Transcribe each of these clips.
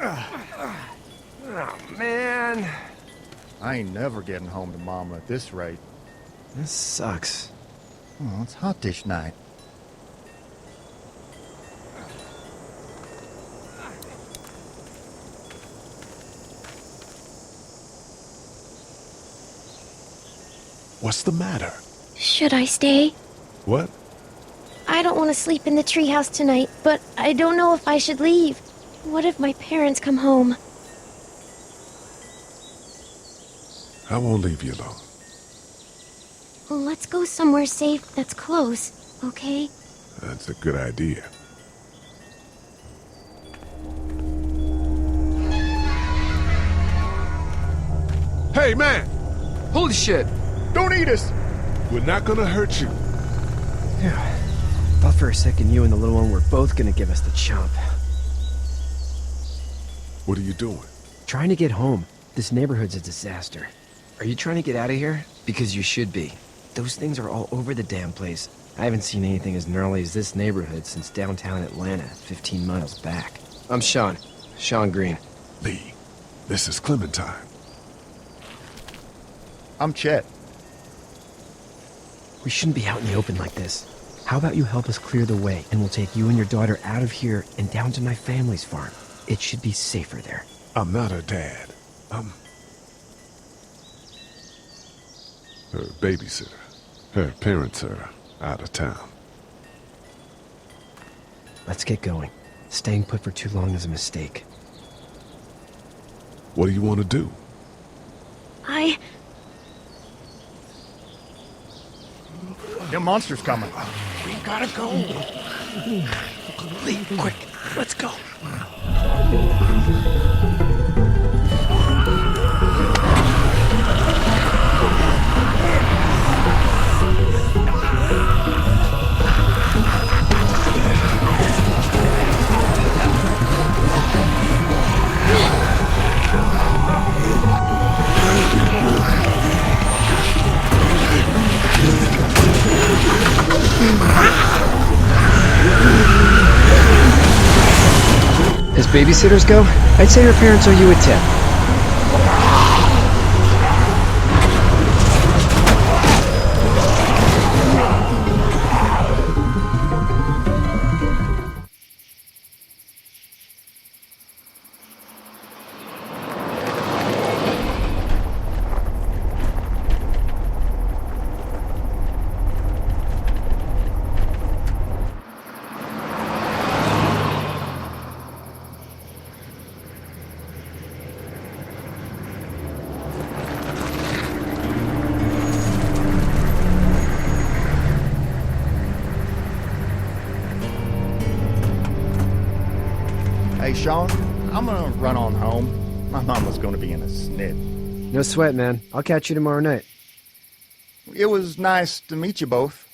Oh, man. I ain't never getting home to Mama at this rate. This sucks. Oh, it's hot dish night. What's the matter? Should I stay? What? I don't want to sleep in the treehouse tonight, but I don't know if I should leave. What if my parents come home? I won't leave you alone. Let's go somewhere safe that's close, okay? That's a good idea. Hey, man! Holy shit. Don't eat us! We're not gonna hurt you. Yeah. Thought for a second you and the little one were both gonna give us the chomp. What are you doing? Trying to get home. This neighborhood's a disaster. Are you trying to get out of here? Because you should be. Those things are all over the damn place. I haven't seen anything as gnarly as this neighborhood since downtown Atlanta, 15 miles back. I'm Sean. Sean Green. Lee, this is Clementine. I'm Chet. We shouldn't be out in the open like this. How about you help us clear the way, and we'll take you and your daughter out of here and down to my family's farm. It should be safer there. I'm not her dad. I'm her babysitter. Her parents are out of town. Let's get going. Staying put for too long is a mistake. What do you want to do? Them monsters coming. We gotta go. Lee, quick, let's go. As babysitters go, I'd say her parents owe you a tip. Hey, Sean, I'm gonna run on home. My mama's gonna be in a snit. No sweat, man. I'll catch you tomorrow night. It was nice to meet you both.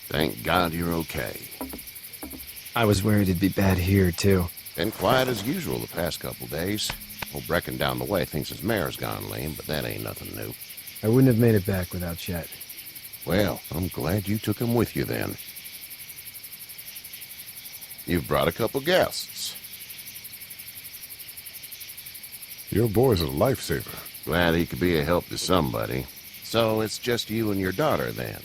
Thank God you're okay. I was worried it'd be bad here, too. Been quiet as usual the past couple days. Old Brecken down the way thinks his mare's gone lame, but that ain't nothing new. I wouldn't have made it back without Chet. Well, I'm glad you took him with you then. You've brought a couple guests. Your boy's a lifesaver. Glad he could be a help to somebody. So it's just you and your daughter then?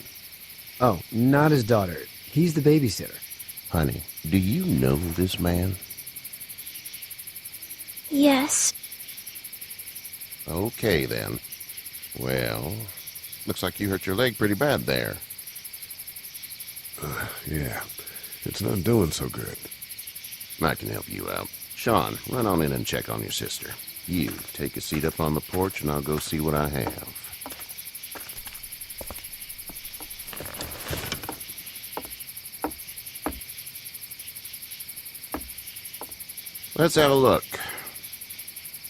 Oh, not his daughter. He's the babysitter. Honey, do you know this man? Yes. Okay then. Well, looks like you hurt your leg pretty bad there. Yeah, it's not doing so good. I can help you out. Sean, run on in and check on your sister. You, take a seat up on the porch and I'll go see what I have. Let's have a look.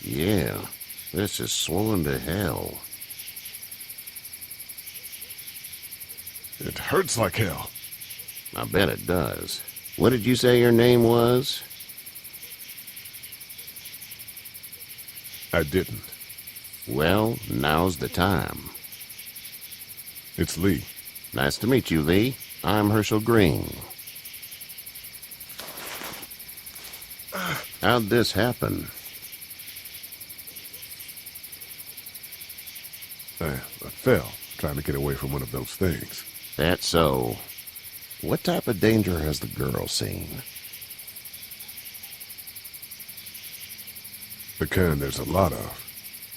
Yeah, this is swollen to hell. It hurts like hell. I bet it does. What did you say your name was? I didn't. Well, now's the time. It's Lee. Nice to meet you, Lee. I'm Herschel Green. How'd this happen? I fell, trying to get away from one of those things. That's so. What type of danger has the girl seen? The kind there's a lot of.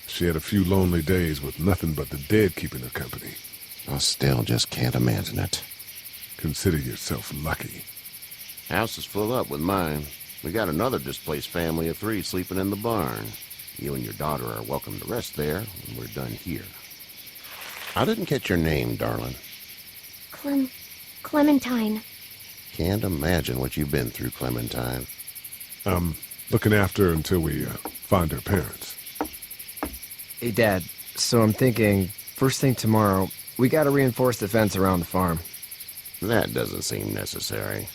She had a few lonely days with nothing but the dead keeping her company. I still just can't imagine it. Consider yourself lucky. House is full up with mine. We got another displaced family of 3 sleeping in the barn. You and your daughter are welcome to rest there when we're done here. I didn't catch your name, darling. Clementine. Can't imagine what you've been through, Clementine. I'm looking after her until we find her parents. Hey, Dad, so I'm thinking, first thing tomorrow, we gotta reinforce the fence around the farm. That doesn't seem necessary.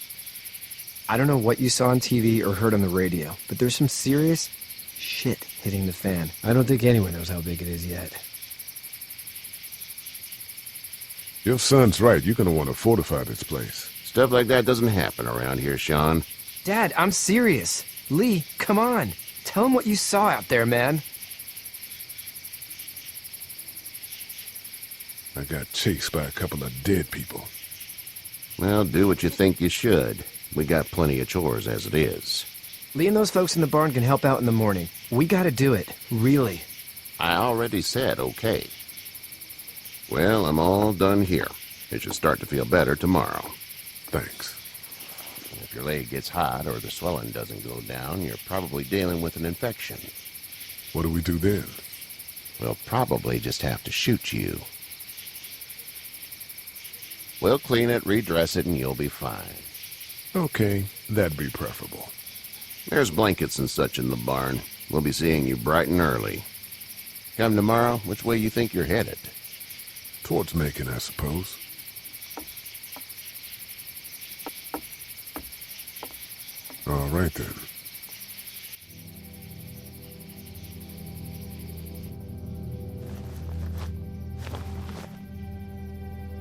I don't know what you saw on TV or heard on the radio, but there's some serious shit hitting the fan. I don't think anyone knows how big it is yet. Your son's right. You're gonna want to fortify this place. Stuff like that doesn't happen around here, Sean. Dad, I'm serious. Lee, come on. Tell him what you saw out there, man. I got chased by a couple of dead people. Well, do what you think you should. We got plenty of chores as it is. Lee and those folks in the barn can help out in the morning. We gotta do it. Really. I already said okay. Well, I'm all done here. It should start to feel better tomorrow. Thanks. If your leg gets hot or the swelling doesn't go down, you're probably dealing with an infection. What do we do then? We'll probably just have to shoot you. We'll clean it, redress it, and you'll be fine. Okay, that'd be preferable. There's blankets and such in the barn. We'll be seeing you bright and early. Come tomorrow, which way you think you're headed? Towards Macon, I suppose. All right, then.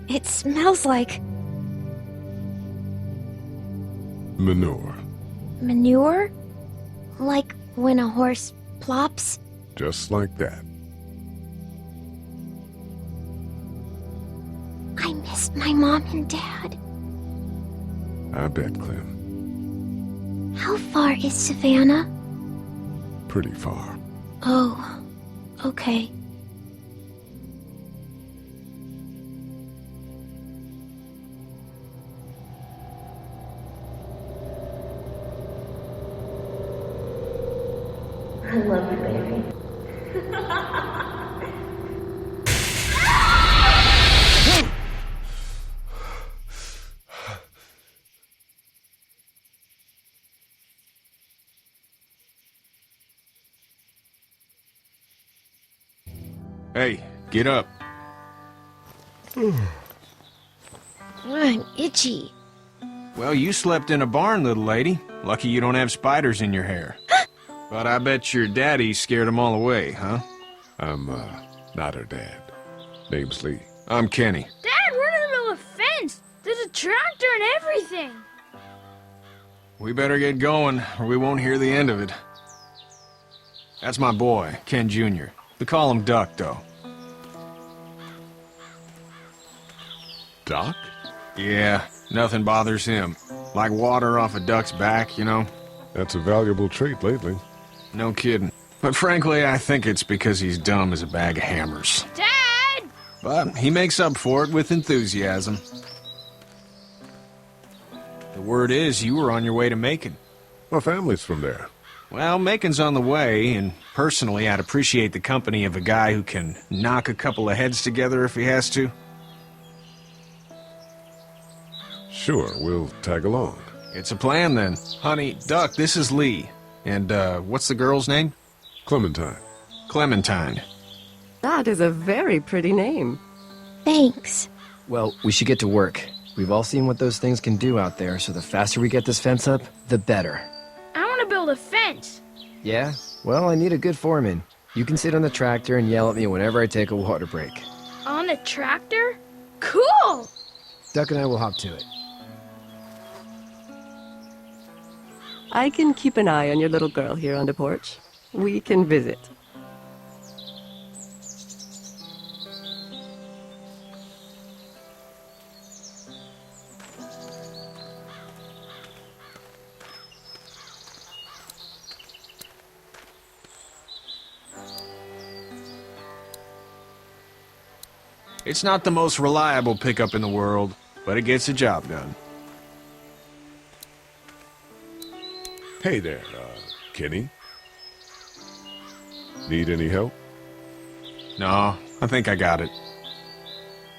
It smells like Manure. manure? Like when a horse plops? Just like that. I miss my mom and dad. I bet, Clem. How far is Savannah? Pretty far. Oh, okay. I love you, baby. Hey, get up. I'm itchy. Well, you slept in a barn, little lady. Lucky you don't have spiders in your hair. But I bet your daddy scared them all away, huh? I'm, not her dad. Name's Lee. I'm Kenny. Dad, we're in the middle of a fence. There's a tractor and everything. We better get going, or we won't hear the end of it. That's my boy, Ken Jr. We call him Duck, though. Doc? Yeah, nothing bothers him. Like water off a duck's back, you know? That's a valuable trait lately. No kidding. But frankly, I think it's because he's dumb as a bag of hammers. Dad! But he makes up for it with enthusiasm. The word is you were on your way to Macon. My family's from there. Well, Macon's on the way, and personally, I'd appreciate the company of a guy who can knock a couple of heads together if he has to. Sure, we'll tag along. It's a plan, then. Honey, Duck, this is Lee. And, what's the girl's name? Clementine. Clementine. That is a very pretty name. Thanks. Well, we should get to work. We've all seen what those things can do out there, so the faster we get this fence up, the better. I want to build a fence. Yeah? Well, I need a good foreman. You can sit on the tractor and yell at me whenever I take a water break. On a tractor? Cool! Duck and I will hop to it. I can keep an eye on your little girl here on the porch. We can visit. It's not the most reliable pickup in the world, but it gets the job done. Hey there, Kenny. Need any help? No, I think I got it.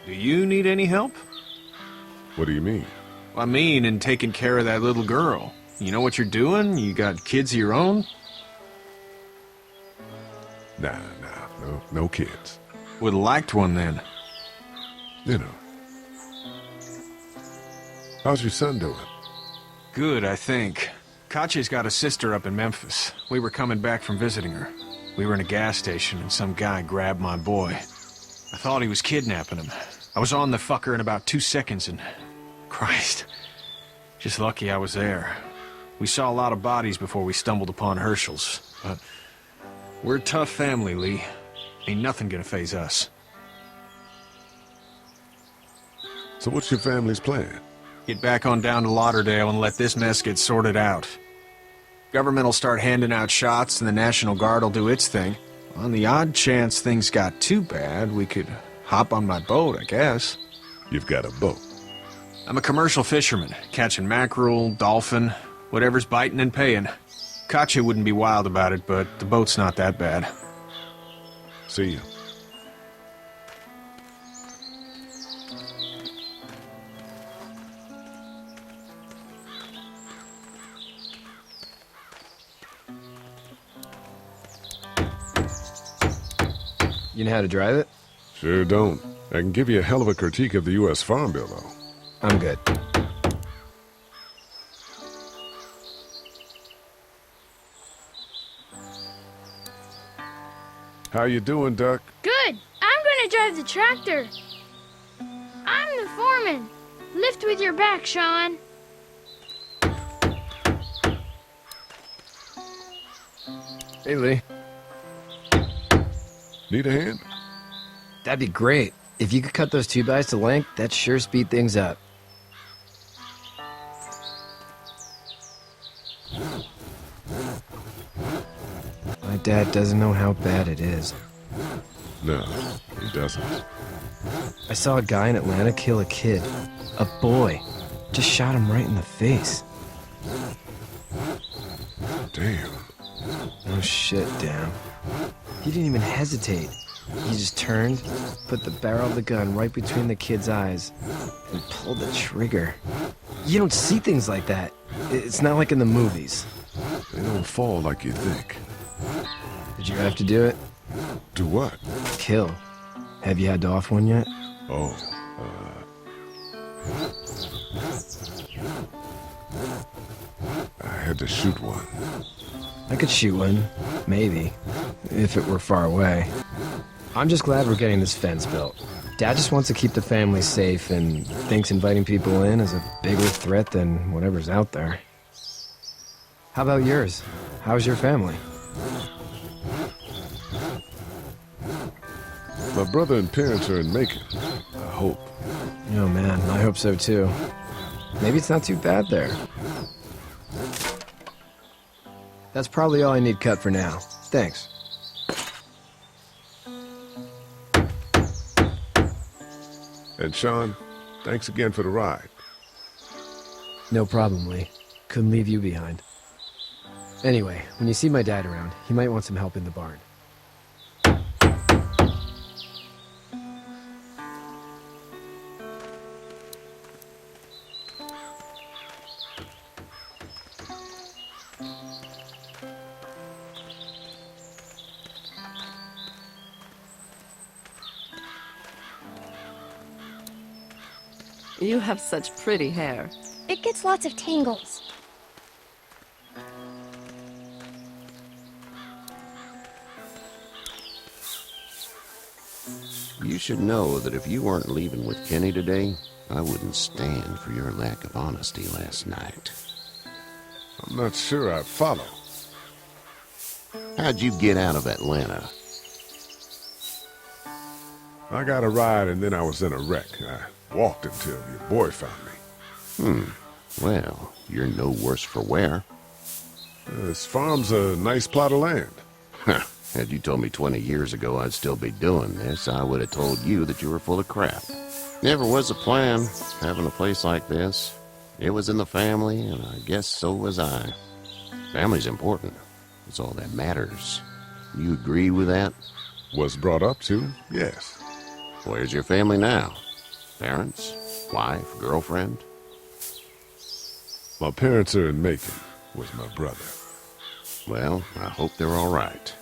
Do you need any help? What do you mean? I mean, in taking care of that little girl. You know what you're doing? You got kids of your own? Nah, no kids. Would've liked one then. You know. How's your son doing? Good, I think. Katya's got a sister up in Memphis. We were coming back from visiting her. We were in a gas station and some guy grabbed my boy. I thought he was kidnapping him. I was on the fucker in about 2 seconds and... Christ. Just lucky I was there. We saw a lot of bodies before we stumbled upon Herschel's. But we're a tough family, Lee. Ain't nothing gonna faze us. So what's your family's plan? Get back on down to Lauderdale and let this mess get sorted out. Government will start handing out shots and the National Guard will do its thing. On the odd chance things got too bad, we could hop on my boat, I guess. You've got a boat. I'm a commercial fisherman, catching mackerel, dolphin, whatever's biting and paying. Katya wouldn't be wild about it, but the boat's not that bad. See you. You know how to drive it? Sure don't. I can give you a hell of a critique of the U.S. Farm Bill, though. I'm good. How you doing, Duck? Good! I'm gonna drive the tractor. I'm the foreman. Lift with your back, Sean. Hey, Lee. Need a hand? That'd be great. If you could cut those 2x to length, that'd sure speed things up. My dad doesn't know how bad it is. No, he doesn't. I saw a guy in Atlanta kill a kid. A boy. Just shot him right in the face. Damn. Oh shit, damn. He didn't even hesitate. He just turned, put the barrel of the gun right between the kid's eyes, and pulled the trigger. You don't see things like that. It's not like in the movies. They don't fall like you think. Did you have to do it? Do what? Kill. Have you had to off one yet? Oh, I had to shoot one. I could shoot one. Maybe. If it were far away. I'm just glad we're getting this fence built. Dad just wants to keep the family safe and thinks inviting people in is a bigger threat than whatever's out there. How about yours? How's your family? My brother and parents are in Macon. I hope. Oh man, I hope so too. Maybe it's not too bad there. That's probably all I need cut for now. Thanks. And Sean, thanks again for the ride. No problem, Lee. Couldn't leave you behind. Anyway, when you see my dad around, he might want some help in the barn. You have such pretty hair. It gets lots of tangles. You should know that if you weren't leaving with Kenny today, I wouldn't stand for your lack of honesty last night. I'm not sure I'd follow. How'd you get out of Atlanta? I got a ride and then I was in a wreck. I walked until your boy found me. Well, you're no worse for wear. This farm's a nice plot of land. Had you told me 20 years ago I'd still be doing this, I would have told you that you were full of crap. Never was a plan, having a place like this. It was in the family, and I guess so was I. Family's important. It's all that matters. You agree with that? Was brought up to, yes. Where's your family now? Parents? Wife? Girlfriend? My parents are in Macon, with my brother. Well, I hope they're all right.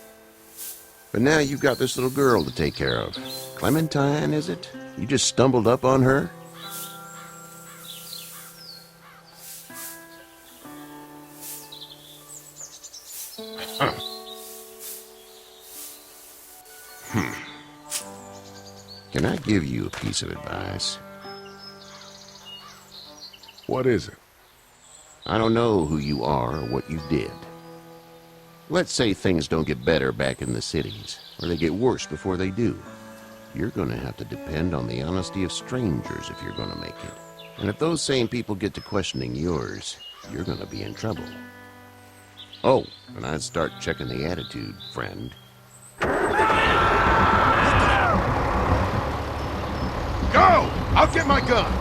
But now you've got this little girl to take care of. Clementine, is it? You just stumbled up on her? Can I give you a piece of advice? What is it? I don't know who you are or what you did. Let's say things don't get better back in the cities, or they get worse before they do. You're going to have to depend on the honesty of strangers if you're going to make it. And if those same people get to questioning yours, you're going to be in trouble. Oh, and I'd start checking the attitude, friend. Go! I'll get my gun!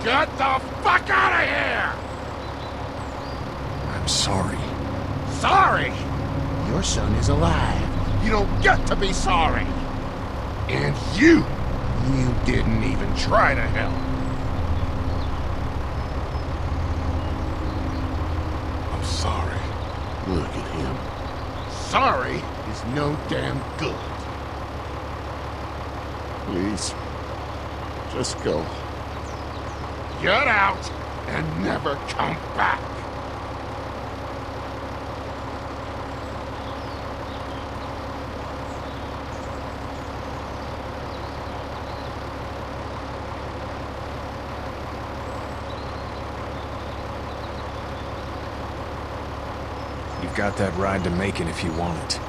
Get the fuck out of here! I'm sorry. Sorry? Your son is alive. You don't get to be sorry. And you didn't even try to help. I'm sorry. Look at him. Sorry is no damn good. Please, just go. Get out and never come back. You've got that ride to Macon if you want it.